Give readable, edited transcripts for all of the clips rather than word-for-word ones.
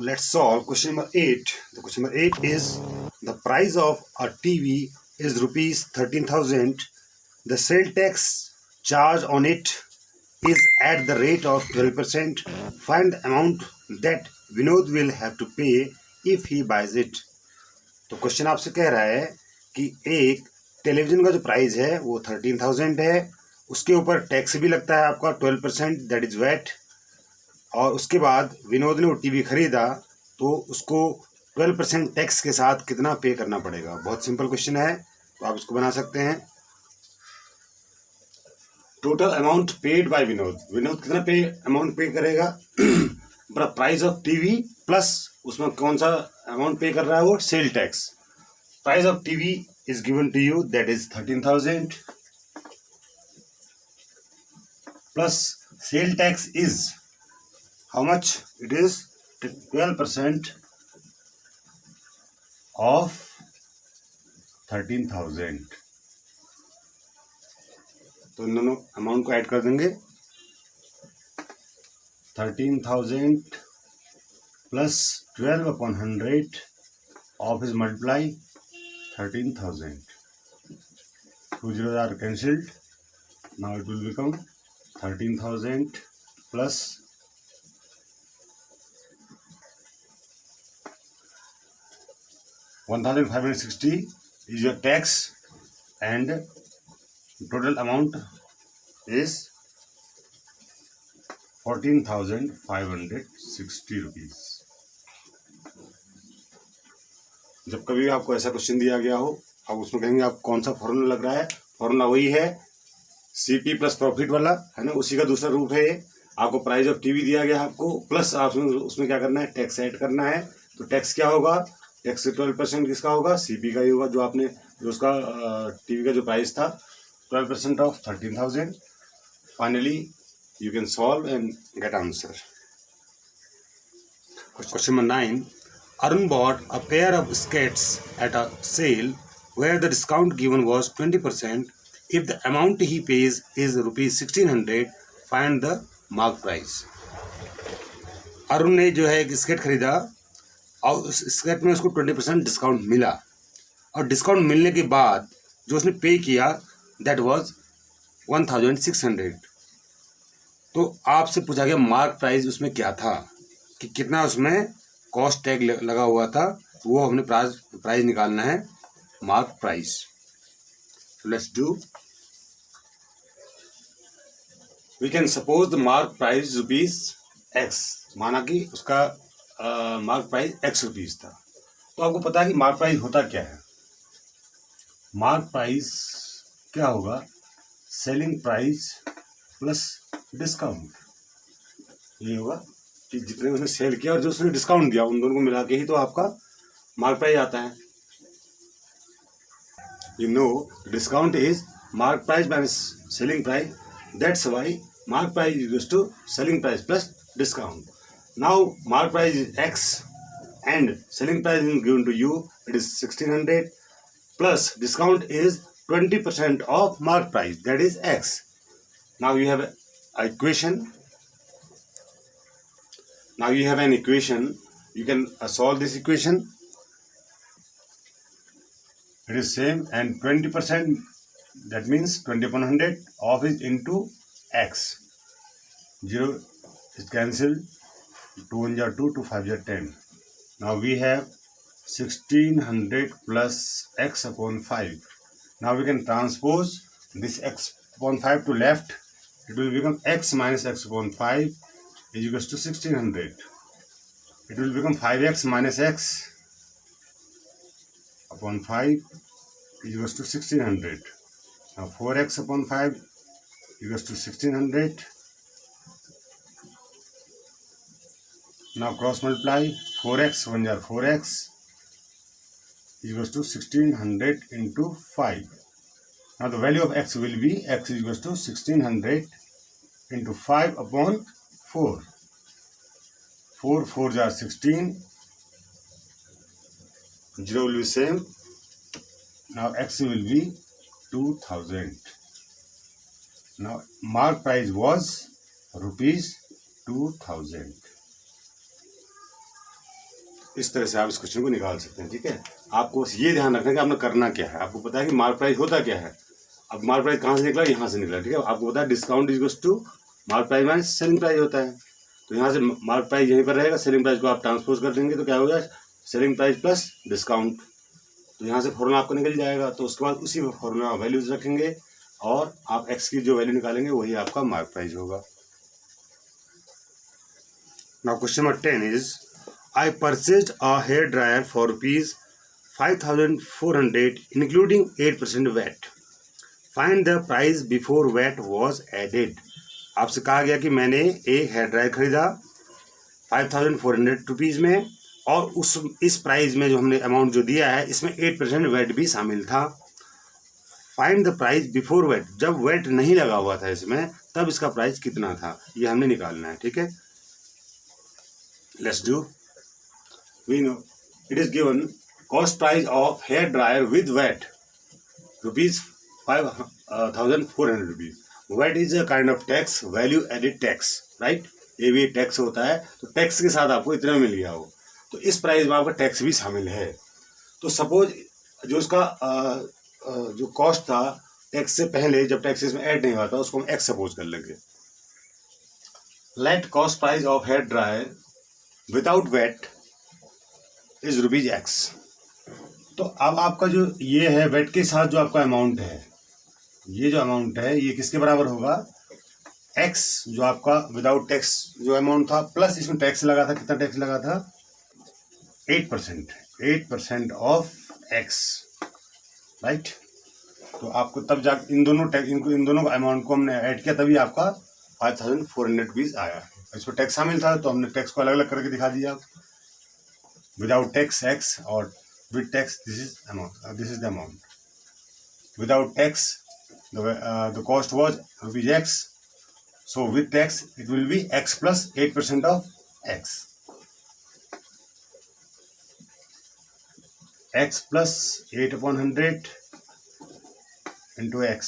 let's solve question number 8. The question number 8 is the price of a TV is rupees 13,000. The sale tax charge on it is at the rate of 12%. Find the amount that Vinod will have to pay if he buys it. तो question आपसे कह रहा है कि एक television का जो price है वो 13,000 है, उसके ऊपर टैक्स भी लगता है आपका 12%, दैट इज वैट। और उसके बाद विनोद ने वो टीवी खरीदा तो उसको 12% टैक्स के साथ कितना पे करना पड़ेगा। बहुत सिंपल क्वेश्चन है, तो आप इसको बना सकते हैं। Total amount paid by Vinod, Vinod कितना अमाउंट पे करेगा प्राइस ऑफ टीवी प्लस उसमें कौन सा अमाउंट पे कर रहा है वो sale tax. Price of TV is given to you, that is 13,000 plus sale tax is how much? It is 12% of 13,000। तो इन दोनों अमाउंट को ऐड कर देंगे। 13,000 plus 12/100 of is multiply 13,000। 2 zeros are cancelled. Now it will become 13,000 plus 1,560 is your tax and total amount is 14,560 rupees। जब कभी आपको ऐसा question दिया गया हो, आप उसमें कहेंगे आप कौन सा फॉर्मूला लग रहा है। फॉर्मूला वही है सीपी प्लस प्रॉफिट वाला, है ना, उसी का दूसरा रूप है ये। आपको प्राइस ऑफ टीवी दिया गया आपको, प्लस आप उसमें क्या करना है, टैक्स ऐड करना है। तो टैक्स क्या होगा, टैक्स 12% किसका होगा, सीपी का ही होगा, जो आपने जो उसका टीवी का जो प्राइस था 12% of 13,000। Finally you can solve and get answer. Question number 9, Arun bought a pair of skates at a sale where the discount given was 20%. If the amount he pays is rupees 1,600, find the mark price। Arun ने जो है एक skate खरीदा और उस skate में उसको 20% discount मिला, और डिस्काउंट मिलने के बाद जो उसने पे किया दैट वाज 1,600। तो आपसे पूछा गया मार्क प्राइस उसमें क्या था, कि कितना उसमें कॉस्ट टैग लगा हुआ था, वो हमने प्राइस निकालना है, mark price. Let's do. We can suppose the mark price rupees x, माना कि उसका मार्क प्राइस एक्स रुपीज था। तो आपको पता है कि मार्क प्राइस होता क्या है। मार्क प्राइस क्या होगा, सेलिंग प्राइस प्लस डिस्काउंट। ये होगा कि जितने उसने सेल किया और जो उसने डिस्काउंट दिया, उन दोनों को मिला के ही तो आपका मार्क प्राइस आता है। You know discount is mark price minus selling price, that's why mark price equals to selling price plus discount. Now mark price is X and selling price is given to you, it is 1,600 plus discount is 20% of mark price, that is X. Now you have an equation. You can solve this equation. It is same, and 20%, that means 20/100 off is into X. 0 is cancelled. 2 1 are 2, 2 5 are 10. Now we have 1,600 plus x upon 5. Now we can transpose this x upon 5 to left. It will become x minus x upon 5 is equals to 1,600. It will become 5x minus x upon 5 is equals to 1,600. Now 4x upon 5 equals to 1,600. Now cross multiply, 4x 1 are 4x equals to 1,600 into 5. Now the value of x will be x is equals to 1,600 into 5 upon 4. 4 4s are 16. 0 will be same. Now x will be 2,000. Now mark price was rupees 2,000. इस तरह से आप इस question को निकाल सकते हैं। ठीक है, आपको बस ये ध्यान रखना है कि आपने करना क्या है। आपको पता है कि मार्क प्राइस होता क्या है। अब मार्क प्राइस कहाँ से निकला, यहाँ से निकला। ठीक है, आपको पता है discount is to mark price minus selling price होता है। तो यहाँ से मार्क प्राइस यहीं पर रहेगा, सेलिंग प्राइस को आप ट्रांसपोज कर देंगे तो क्या हो जाए, सेलिंग प्राइस प्लस डिस्काउंट। तो यहाँ से फॉर्मूला आपको निकल जाएगा। तो उसके बाद उसी फॉर्मूला वैल्यूज रखेंगे और आप एक्स की जो वैल्यू निकालेंगे वही आपका मार्क प्राइस होगा। Now question number 10 is I purchased a hair dryer for rupees 5,400 including 8% VAT. Find the price before VAT was added. आपसे कहा गया कि मैंने एक हेयर ड्रायर खरीदा 5,400 रुपीज़ में और इस प्राइस में जो हमने अमाउंट जो दिया है इसमें 8% वैट भी शामिल था। Find the price before VAT, जब वैट नहीं लगा हुआ था इसमें तब इसका प्राइस कितना था, ये हमने निकालना है। ठीक है, let's do. We know it is given cost price of hair dryer with VAT rupees 5,400 rupees. VAT is a kind of tax, value added tax, right? ये भी टैक्स होता है। तो टैक्स के साथ आपको इतना मिल गया हो तो इस प्राइस में आपका टैक्स भी शामिल है। तो सपोज जो उसका जो कॉस्ट था टैक्स से पहले, जब टैक्स इसमें ऐड नहीं हुआ था, उसको हम एक्स सपोज कर लेंगे। Let cost price of hair dryer without VAT is rupees x. तो अब आपका जो ये है वेट के साथ जो आपका अमाउंट है, ये जो अमाउंट है ये किसके बराबर होगा, एक्स जो आपका विदाउट टैक्स जो अमाउंट था प्लस इसमें टैक्स लगा था। कितना टैक्स लगा था, 8% ऑफ एक्स, राइट। तो आपको तब जा इन दोनों अमाउंट को हमने ऐड किया तभी आपका 5,400 रुपीज आया। इसमें टैक्स शामिल था तो हमने टैक्स को अलग अलग करके दिखा दिया। Without tax x or with tax this is amount, this is the amount. Without tax the cost was rupees x, so with tax it will be x plus 8% of x. X plus 8 upon 100 into x.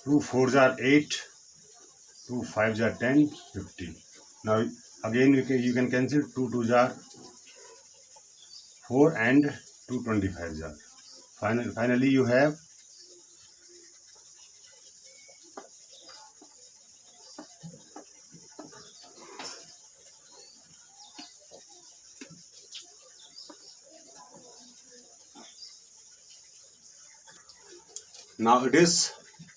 2 4s are 8, 2 5s are 10, 50. Now again you can cancel 2 2s are 4 and 2 25s are. Finally you have now it is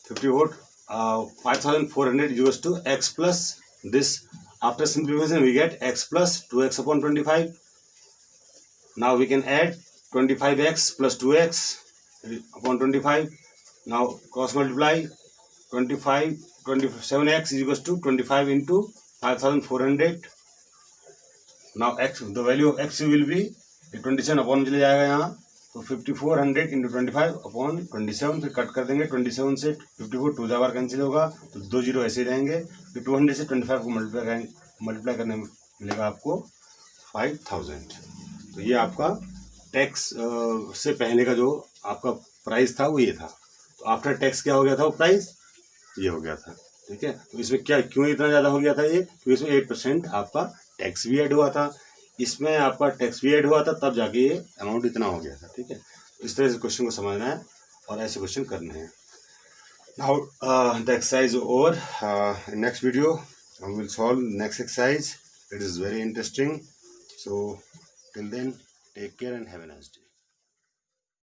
54 5,400 equals to x plus this. After simplification we get x plus 2x upon 25. Now we can add 25x plus 2x upon 25. Now cross multiply 27x is equals to 25 into 5,400. Now x, the value of x will be 27 upon चले जाएगा यहाँ, तो 5400 into 25 upon 27, फिर cut कर देंगे 27 से 54, 2 बार cancel होगा तो 2 जीरो ऐसे रहेंगे। फिर 200 से 25 को मल्टीप्लाई करने में मिलेगा आपको 5000। तो ये आपका टैक्स से पहले का जो आपका प्राइस था वो ये था। तो आफ्टर टैक्स क्या हो गया था, वो प्राइस ये हो गया था। ठीक है, तो इसमें क्या क्यों इतना ज़्यादा हो गया था ये, क्योंकि इसमें 8% आपका टैक्स भी ऐड हुआ था। इसमें आपका टैक्स भी ऐड हुआ था तब जाके ये अमाउंट इतना हो गया था। ठीक है, इस तरह से क्वेश्चन को समझना है और ऐसे क्वेश्चन करने हैं। Now the exercise over, next video I will solve next exercise. It is very interesting. So till then, take care and have a nice day.